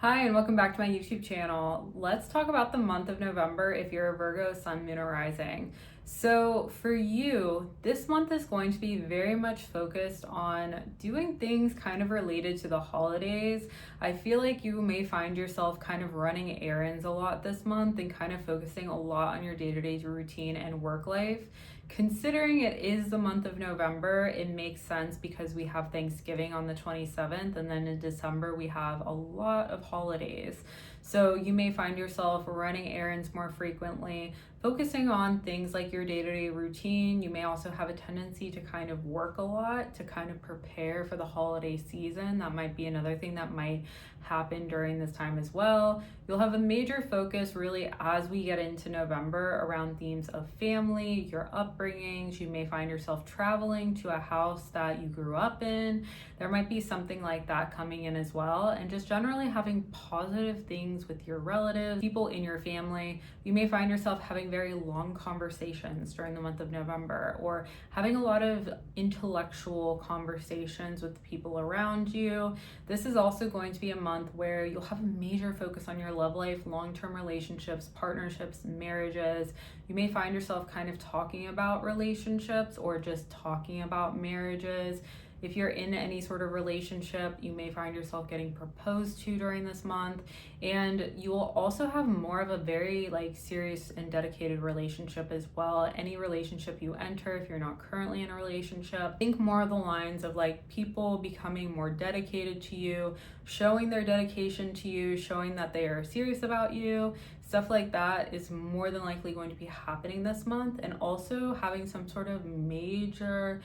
Hi, and welcome back to my YouTube channel. Let's talk about the month of November if you're a Virgo, Sun, Moon, or Rising. So for you, this month is going to be very much focused on doing things kind of related to the holidays. I feel like you may find yourself kind of running errands a lot this month and kind of focusing a lot on your day-to-day routine and work life. Considering it is the month of November, it makes sense because we have Thanksgiving on the 27th, and then in December we have a lot of holidays. So you may find yourself running errands more frequently, focusing on things like your day-to-day routine. You may also have a tendency to kind of work a lot to kind of prepare for the holiday season. That might be another thing that might happen during this time as well. You'll have a major focus really as we get into November around themes of family, your upbringings. You may find yourself traveling to a house that you grew up in. There might be something like that coming in as well, and just generally having positive things with your relatives, people in your family. You may find yourself having very long conversations during the month of November, or having a lot of intellectual conversations with the people around you. This is also going to be a month where you'll have a major focus on your love life, long-term relationships, partnerships, marriages. You may find yourself kind of talking about relationships or just talking about marriages. If you're in any sort of relationship, you may find yourself getting proposed to during this month, and you will also have more of a very serious and dedicated relationship as well. Any relationship you enter, if you're not currently in a relationship, think more of the lines of people becoming more dedicated to you, showing their dedication to you, showing that they are serious about you. Stuff like that is more than likely going to be happening this month, and also having some sort of major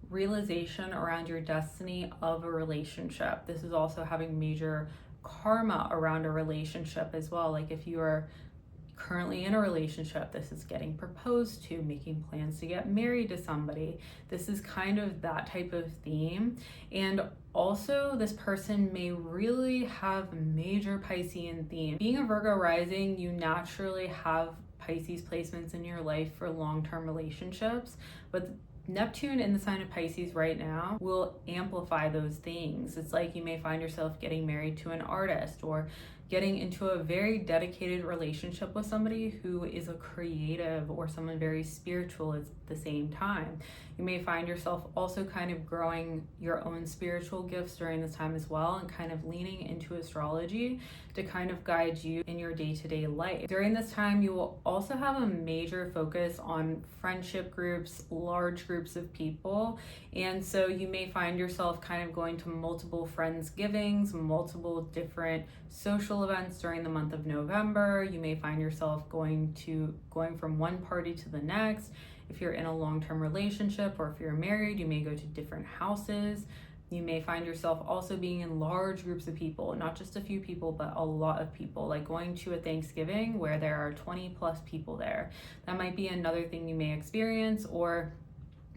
realization around your destiny of a relationship. This is also having major karma around a relationship as well. Like if you are currently in a relationship, this is getting proposed to, making plans to get married to somebody. This is kind of that type of theme. And also this person may really have major Piscean theme. Being a Virgo rising, you naturally have Pisces placements in your life for long-term relationships, but Neptune in the sign of Pisces right now will amplify those things. It's like you may find yourself getting married to an artist, or getting into a very dedicated relationship with somebody who is a creative or someone very spiritual at the same time. You may find yourself also kind of growing your own spiritual gifts during this time as well, and kind of leaning into astrology to kind of guide you in your day-to-day life. During this time, you will also have a major focus on friendship groups, large groups of people. And so you may find yourself kind of going to multiple Friendsgivings, multiple different social events during the month of November. You may find yourself going from one party to the next. If you're in a long-term relationship, or if you're married, you may go to different houses. You may find yourself also being in large groups of people, not just a few people, but a lot of people, like going to a Thanksgiving where there are 20 plus people there. That might be another thing you may experience. Or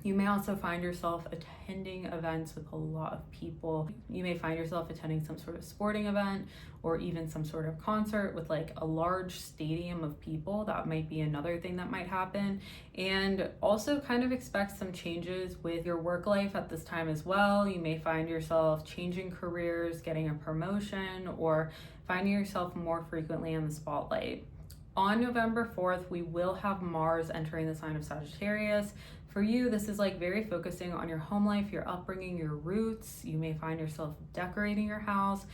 you may also find yourself attending events with a lot of people. You may find yourself attending some sort of sporting event, or even some sort of concert with a large stadium of people. That might be another thing that might happen. And also kind of expect some changes with your work life at this time as well. You may find yourself changing careers, getting a promotion, or finding yourself more frequently in the spotlight. On November 4th, we will have Mars entering the sign of Sagittarius. For you, this is very focusing on your home life, your upbringing, your roots. You may find yourself decorating your house,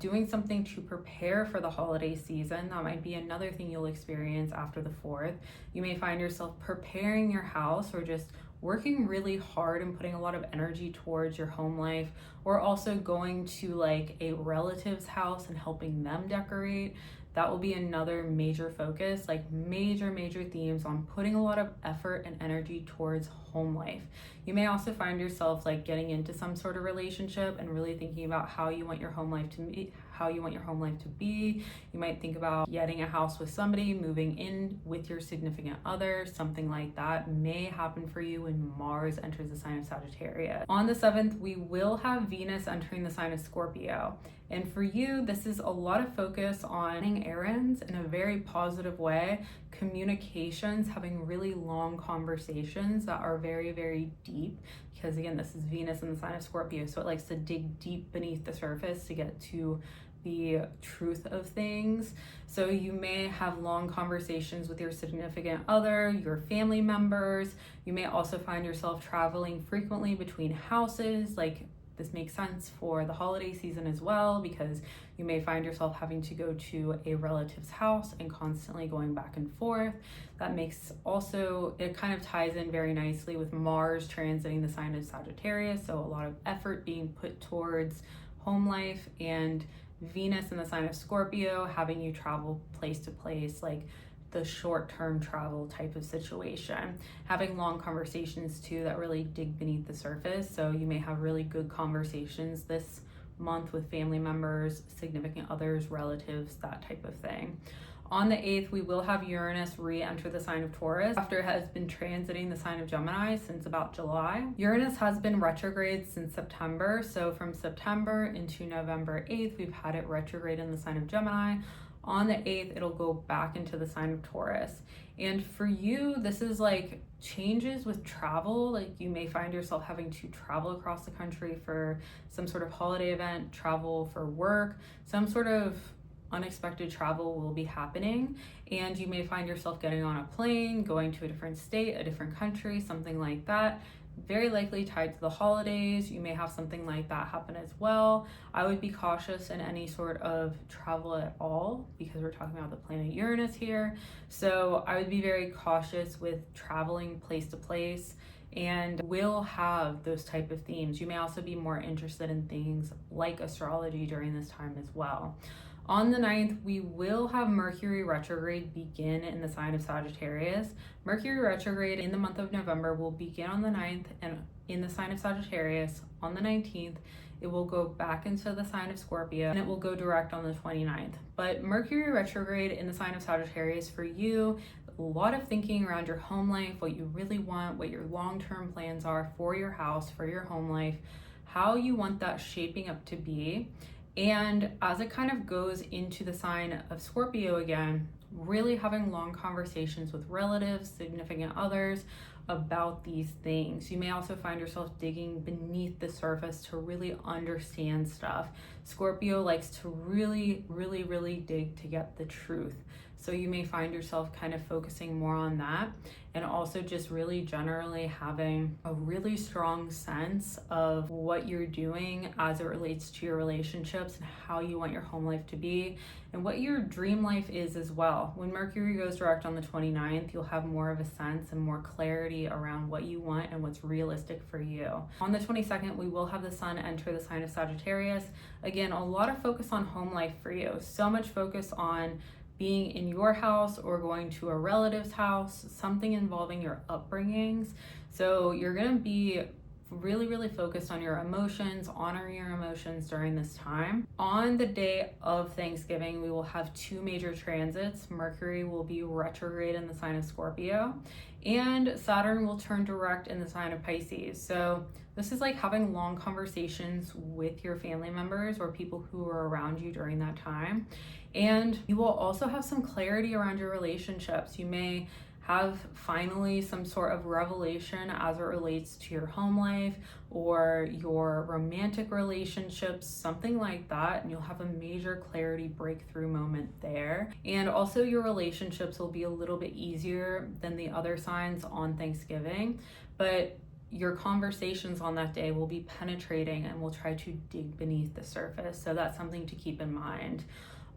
doing something to prepare for the holiday season. That might be another thing you'll experience after the 4th. You may find yourself preparing your house, or just working really hard and putting a lot of energy towards your home life, or also going to a relative's house and helping them decorate. That will be another major focus, major themes on putting a lot of effort and energy towards home life. You may also find yourself getting into some sort of relationship and really thinking about how you want your home life to be. You might think about getting a house with somebody, moving in with your significant other. Something like that may happen for you when Mars enters the sign of Sagittarius. On the 7th, we will have Venus entering the sign of Scorpio. And for you, this is a lot of focus on running errands in a very positive way, communications, having really long conversations that are very, very deep, because again, this is Venus in the sign of Scorpio, so it likes to dig deep beneath the surface to get to the truth of things. So you may have long conversations with your significant other, your family members. You may also find yourself traveling frequently between houses. Like, this makes sense for the holiday season as well, because you may find yourself having to go to a relative's house and constantly going back and forth. That makes also, it kind of ties in very nicely with Mars transiting the sign of Sagittarius. So a lot of effort being put towards home life, and Venus in the sign of Scorpio having you travel place to place, like the short-term travel type of situation. Having long conversations too that really dig beneath the surface. So you may have really good conversations this month with family members, significant others, relatives, that type of thing. On the 8th, we will have Uranus re-enter the sign of Taurus after it has been transiting the sign of Gemini since about July. Uranus has been retrograde since September. So from September into November 8th, we've had it retrograde in the sign of Gemini. On the 8th, it'll go back into the sign of Taurus. And for you, this is like changes with travel. Like, you may find yourself having to travel across the country for some sort of holiday event, travel for work, some sort of unexpected travel will be happening, and you may find yourself getting on a plane, going to a different state, a different country, something like that. Very likely tied to the holidays. You may have something like that happen as well. I would be cautious in any sort of travel at all, because we're talking about the planet Uranus here. So I would be very cautious with traveling place to place, and will have those type of themes. You may also be more interested in things like astrology during this time as well. On the 9th, we will have Mercury retrograde begin in the sign of Sagittarius. Mercury retrograde in the month of November will begin on the 9th and in the sign of Sagittarius. On the 19th, it will go back into the sign of Scorpio, and it will go direct on the 29th. But Mercury retrograde in the sign of Sagittarius for you, a lot of thinking around your home life, what you really want, what your long-term plans are for your house, for your home life, how you want that shaping up to be. And as it kind of goes into the sign of Scorpio again, really having long conversations with relatives, significant others about these things. You may also find yourself digging beneath the surface to really understand stuff. Scorpio likes to really dig to get the truth. So you may find yourself kind of focusing more on that, and also just really generally having a really strong sense of what you're doing as it relates to your relationships and how you want your home life to be and what your dream life is as well. When Mercury goes direct on the 29th, you'll have more of a sense and more clarity around what you want and what's realistic for you. On the 22nd, we will have the sun enter the sign of Sagittarius. Again, a lot of focus on home life for you. So much focus on being in your house or going to a relative's house, something involving your upbringings. So you're going to be really focused on your emotions, honoring your emotions during this time. On the day of Thanksgiving, we will have two major transits. Mercury will be retrograde in the sign of Scorpio, and Saturn will turn direct in the sign of Pisces. So this is like having long conversations with your family members or people who are around you during that time. And you will also have some clarity around your relationships. You may have finally some sort of revelation as it relates to your home life or your romantic relationships, something like that, and you'll have a major clarity breakthrough moment there. And also your relationships will be a little bit easier than the other signs on Thanksgiving, but your conversations on that day will be penetrating and will try to dig beneath the surface. So that's something to keep in mind.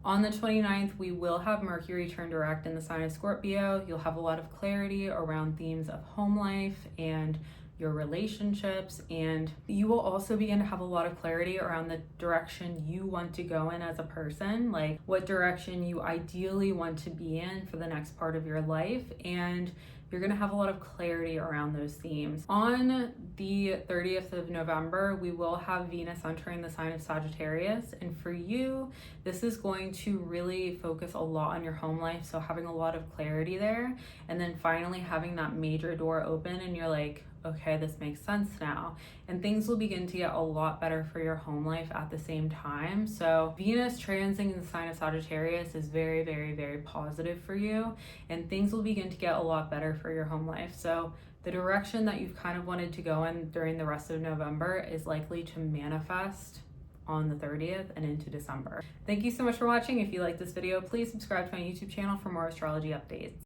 On the 29th, we will have Mercury turn direct in the sign of Scorpio. You'll have a lot of clarity around themes of home life and your relationships, and you will also begin to have a lot of clarity around the direction you want to go in as a person, like what direction you ideally want to be in for the next part of your life, and you're going to have a lot of clarity around those themes. On the 30th of November, we will have Venus entering the sign of Sagittarius. And for you, this is going to really focus a lot on your home life. So having a lot of clarity there. And then finally having that major door open and you're like, okay, this makes sense now. And things will begin to get a lot better for your home life at the same time. So Venus transiting in the sign of Sagittarius is very positive for you, and things will begin to get a lot better for your home life. So the direction that you've kind of wanted to go in during the rest of November is likely to manifest on the 30th and into December. Thank you so much for watching. If you like this video, please subscribe to my YouTube channel for more astrology updates.